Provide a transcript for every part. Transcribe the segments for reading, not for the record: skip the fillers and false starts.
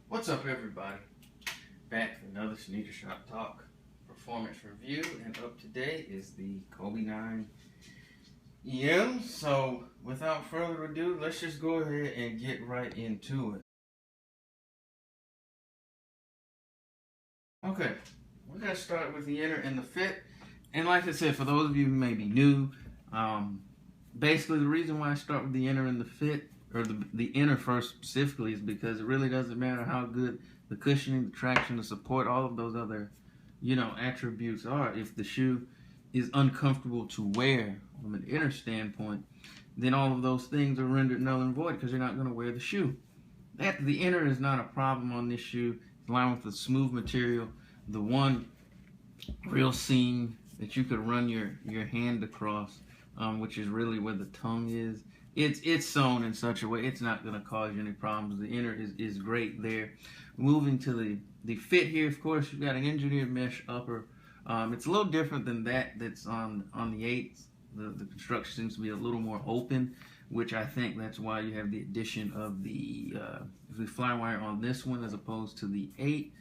What's up, everybody? Back with another Sneaker Shop Talk performance review, and up today is the Kobe 9 EM. So, without further ado, let's just go ahead and get right into it. Okay, we're gonna start with the inner and the fit. And like I said, for those of you who may be new, um, basically the reason why I start with the inner and the fit, or the inner first specifically, is because it really doesn't matter how good the cushioning, the traction, the support, all of those other, attributes are. If the shoe is uncomfortable to wear from an inner standpoint, then all of those things are rendered null and void because you're not going to wear the shoe. The inner is not a problem on this shoe. It's lined with a smooth material, the one real seam that you could run your hand across, which is really where the tongue is. It's sewn in such a way it's not going to cause you any problems. The inner is great there. Moving to the fit here, of course, you've got an engineered mesh upper. It's a little different than that's on the 8s. The construction seems to be a little more open, which I think that's why you have the addition of the Flywire on this one as opposed to the 8.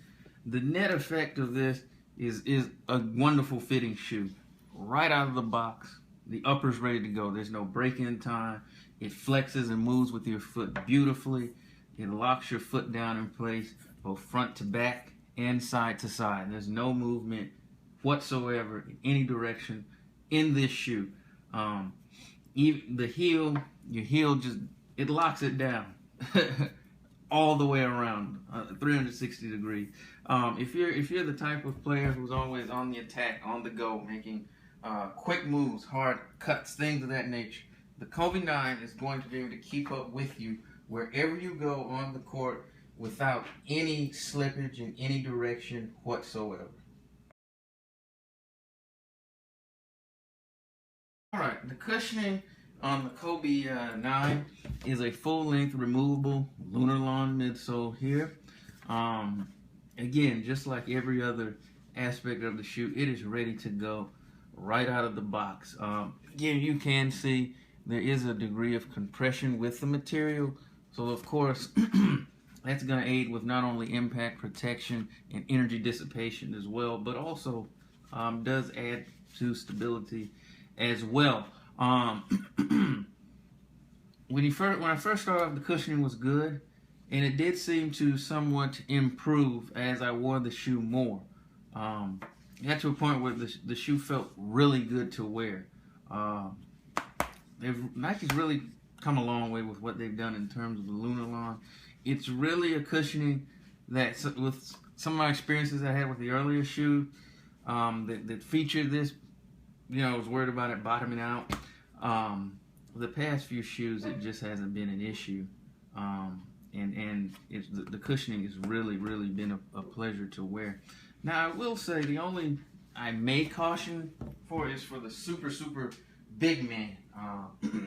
The net effect of this is a wonderful fitting shoe. Right out of the box, the upper's ready to go. There's no break-in time. It flexes and moves with your foot beautifully. It locks your foot down in place, both front to back and side to side. There's no movement whatsoever in any direction in this shoe. Even the heel, your heel it locks it down all the way around, 360 degrees. If you're the type of player who's always on the attack, on the go, making quick moves, hard cuts, things of that nature, the Kobe 9 is going to be able to keep up with you wherever you go on the court without any slippage in any direction whatsoever. Alright, the cushioning on the Kobe 9 is a full-length removable Lunarlon midsole here. Again, just like every other aspect of the shoe, it is ready to go right out of the box. Again, you can see there is a degree of compression with the material, so of course that's going to aid with not only impact protection and energy dissipation as well, but also does add to stability as well. When I first started off, the cushioning was good, and it did seem to somewhat improve as I wore the shoe more. It got to a point where the shoe felt really good to wear. Nike's really come a long way with what they've done in terms of the Lunarlon. It's really a cushioning that, with some of my experiences I had with the earlier shoe that featured this, I was worried about it bottoming out. The past few shoes, it just hasn't been an issue. And the cushioning has really been a pleasure to wear. Now, I will say the only I may caution for is for the super big man.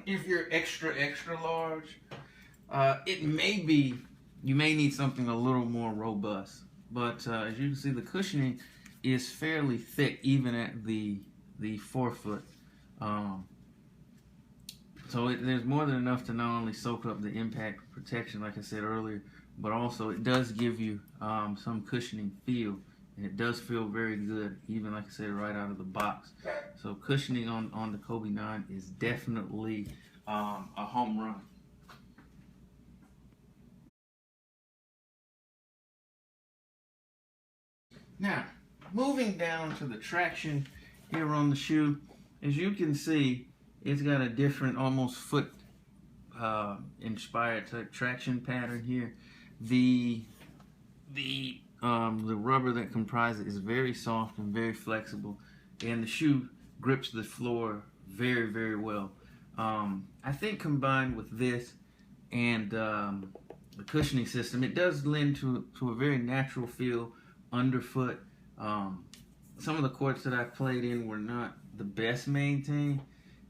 If you're extra large, you may need something a little more robust. But as you can see, the cushioning is fairly thick, even at the forefoot. So there's more than enough to not only soak up the impact protection, like I said earlier, but also it does give you some cushioning feel. And it does feel very good, even like I said, right out of the box. So cushioning on the Kobe 9 is definitely a home run. Now, moving down to the traction here on the shoe, as you can see, it's got a different, almost foot inspired traction pattern here. The rubber that comprises it is very soft and very flexible, and the shoe grips the floor very well. I think combined with this and the cushioning system, it does lend to a very natural feel underfoot. Some of the courts that I played in were not the best maintained,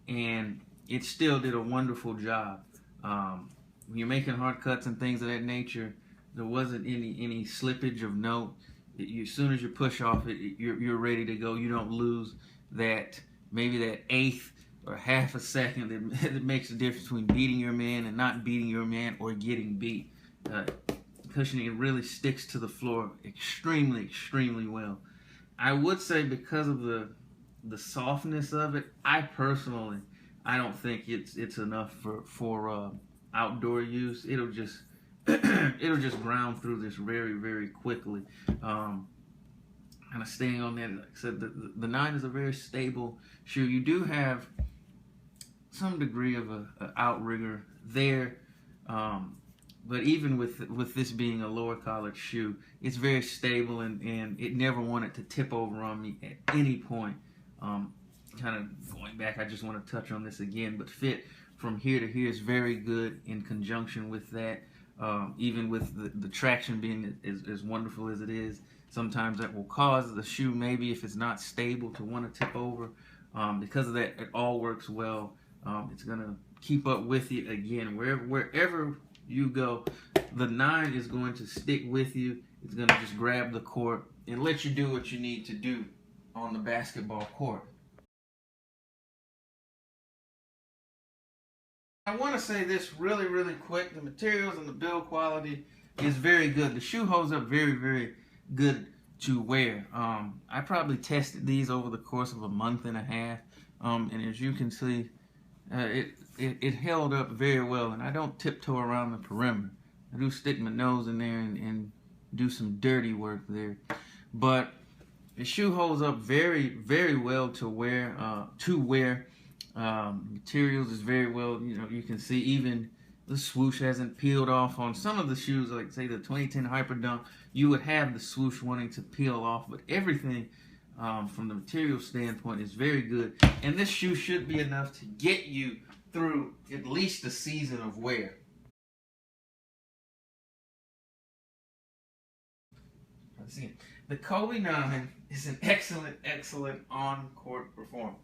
and it still did a wonderful job. When you're making hard cuts and things of that nature, there wasn't any slippage of note. As soon as you push off it, you're ready to go. You don't lose maybe that eighth or half a second that makes the difference between beating your man and not beating your man, or getting beat. cushioning. It really sticks to the floor extremely well. I would say because of the softness of it, I don't think it's enough for outdoor use. It'll just it'll just ground through this very quickly. Kind of staying on that, like I said, the 9 is a very stable shoe. You do have some degree of a outrigger there, but even with this being a lower collared shoe, it's very stable, and it never wanted to tip over on me at any point. Kind of going back, I just want to touch on this again, but fit from here to here is very good in conjunction with that. Even with the traction being as wonderful as it is, sometimes that will cause the shoe, maybe if it's not stable, to want to tip over. Because of that, it all works well. It's going to keep up with you again. Wherever you go, the 9 is going to stick with you. It's going to just grab the court and let you do what you need to do on the basketball court. I want to say this really quick. The materials and the build quality is very good. The shoe holds up very good to wear. I probably tested these over the course of a month and a half, and as you can see, it held up very well. And I don't tiptoe around the perimeter. I do stick my nose in there and do some dirty work there. But the shoe holds up very well to wear. Materials is very well, you can see even the swoosh hasn't peeled off. On some of the shoes, like say the 2010 Hyperdunk, you would have the swoosh wanting to peel off, but everything from the material standpoint is very good. And this shoe should be enough to get you through at least a season of wear. Let's see. The Kobe 9 is an excellent on-court performer.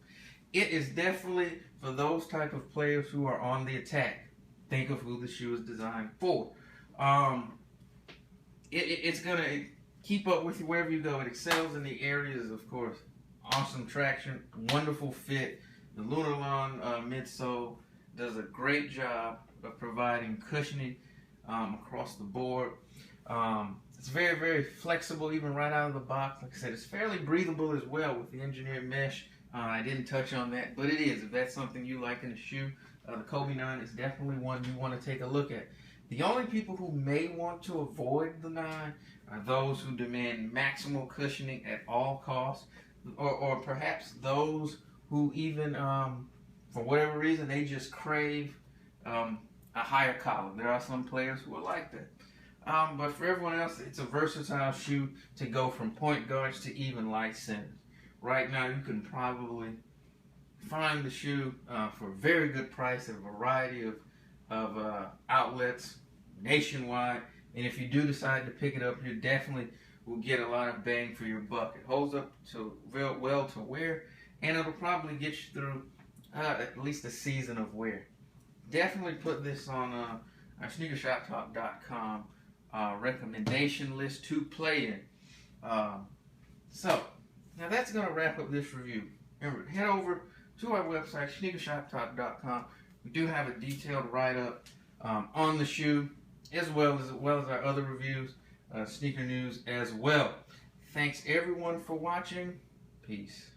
It is definitely for those type of players who are on the attack. Think of who the shoe is designed for. It's going to keep up with you wherever you go. It excels in the areas, of course. Awesome traction, wonderful fit. The Lunarlon midsole does a great job of providing cushioning across the board. It's very flexible, even right out of the box. Like I said, it's fairly breathable as well with the engineered mesh. I didn't touch on that, but it is. If that's something you like in a shoe, the Kobe 9 is definitely one you want to take a look at. The only people who may want to avoid the 9 are those who demand maximal cushioning at all costs, or perhaps those who even, for whatever reason, they just crave a higher collar. There are some players who are like that. But for everyone else, it's a versatile shoe to go from point guards to even light centers. Right now, you can probably find the shoe for a very good price at a variety of outlets nationwide. And if you do decide to pick it up, you definitely will get a lot of bang for your buck. It holds up to real well to wear, and it'll probably get you through at least a season of wear. Definitely put this on our SneakerShopTalk.com recommendation list to play in. So, now that's going to wrap up this review. Remember, head over to our website, SneakerShopTalk.com. We do have a detailed write-up on the shoe, as well as our other reviews, sneaker news as well. Thanks everyone for watching. Peace.